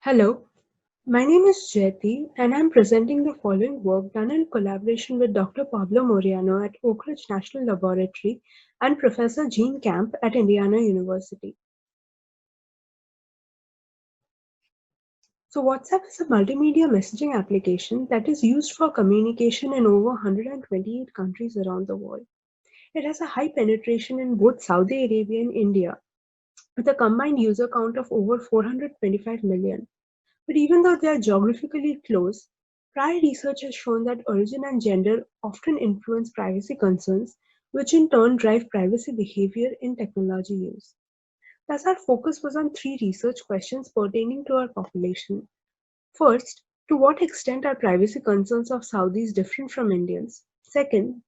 Hello, my name is Jyoti and I'm presenting the following work done in collaboration with Dr. Pablo Moriano at Oak Ridge National Laboratory and Professor Jean Camp at Indiana University. So WhatsApp is a multimedia messaging application that is used for communication in over 128 countries around the world. It has a high penetration in both Saudi Arabia and India, with a combined user count of over 425 million. But even though they are geographically close, prior research has shown that origin and gender often influence privacy concerns, which in turn drive privacy behavior in technology use. Thus, our focus was on three research questions pertaining to our population. First, to what extent are privacy concerns of Saudis different from Indians? Second,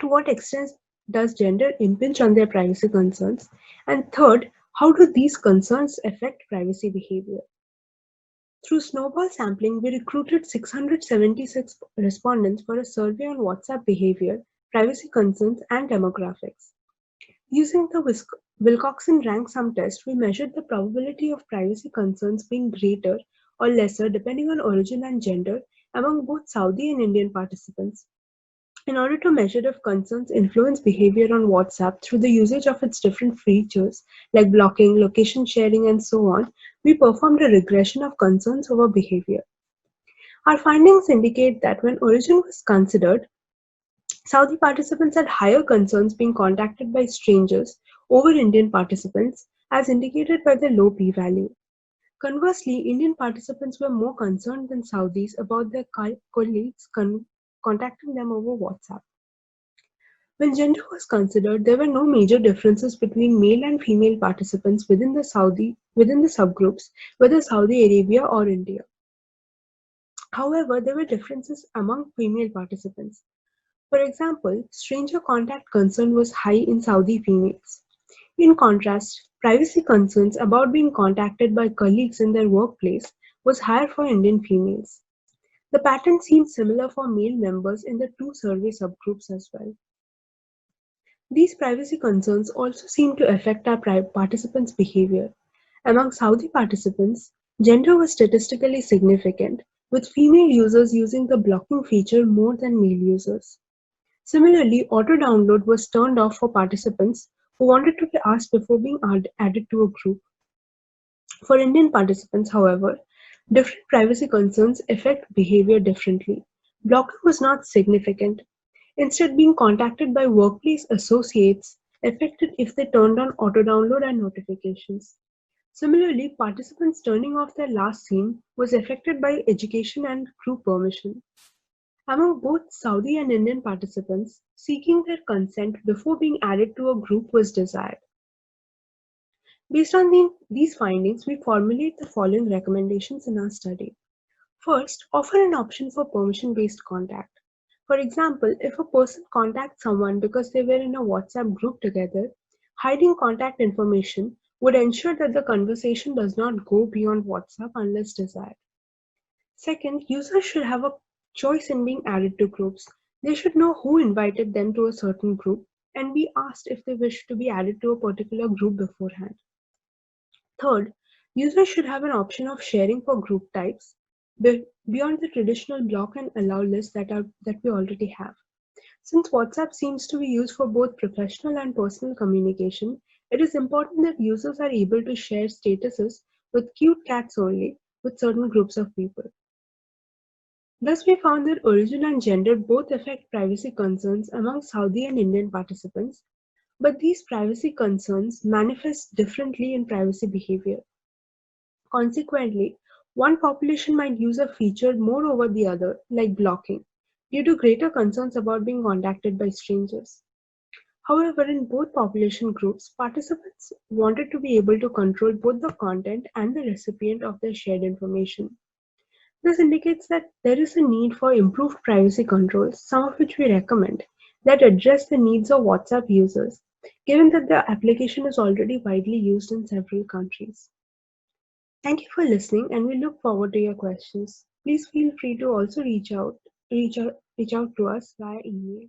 to what extent does gender impinge on their privacy concerns? And third, how do these concerns affect privacy behavior? Through snowball sampling, we recruited 676 respondents for a survey on WhatsApp behavior, privacy concerns, and demographics. Using the Wilcoxon rank sum test, we measured the probability of privacy concerns being greater or lesser depending on origin and gender among both Saudi and Indian participants. In order to measure if concerns influence behavior on WhatsApp through the usage of its different features like blocking, location sharing, and so on, we performed a regression of concerns over behavior. Our findings indicate that when origin was considered, Saudi participants had higher concerns being contacted by strangers over Indian participants, as indicated by the low p-value. Conversely, Indian participants were more concerned than Saudis about their colleagues contacting them over WhatsApp. When gender was considered, there were no major differences between male and female participants within the subgroups, whether Saudi Arabia or India. However, there were differences among female participants. For example, stranger contact concern was high in Saudi females. In contrast, privacy concerns about being contacted by colleagues in their workplace was higher for Indian females. The pattern seems similar for male members in the two survey subgroups as well. These privacy concerns also seem to affect our participants' behavior. Among Saudi participants, gender was statistically significant, with female users using the blocking feature more than male users. Similarly, auto-download was turned off for participants who wanted to be asked before being added to a group. For Indian participants, however, different privacy concerns affect behavior differently. Blocking was not significant. Instead, being contacted by workplace associates affected if they turned on auto-download and notifications. Similarly, participants turning off their last seen was affected by education and group permission. Among both Saudi and Indian participants, seeking their consent before being added to a group was desired. Based on these findings, we formulate the following recommendations in our study. First, offer an option for permission-based contact. For example, if a person contacts someone because they were in a WhatsApp group together, hiding contact information would ensure that the conversation does not go beyond WhatsApp unless desired. Second, users should have a choice in being added to groups. They should know who invited them to a certain group and be asked if they wish to be added to a particular group beforehand. Third, users should have an option of sharing for group types beyond the traditional block and allow lists that we already have. Since WhatsApp seems to be used for both professional and personal communication, it is important that users are able to share statuses with cute cats only with certain groups of people. Thus, we found that origin and gender both affect privacy concerns among Saudi and Indian participants, but these privacy concerns manifest differently in privacy behavior. Consequently, one population might use a feature more over the other, like blocking, due to greater concerns about being contacted by strangers. However, in both population groups, participants wanted to be able to control both the content and the recipient of their shared information. This indicates that there is a need for improved privacy controls, some of which we recommend, that address the needs of WhatsApp users, given that the application is already widely used in several countries. Thank you for listening, and we look forward to your questions. Please feel free to also reach out to us via email.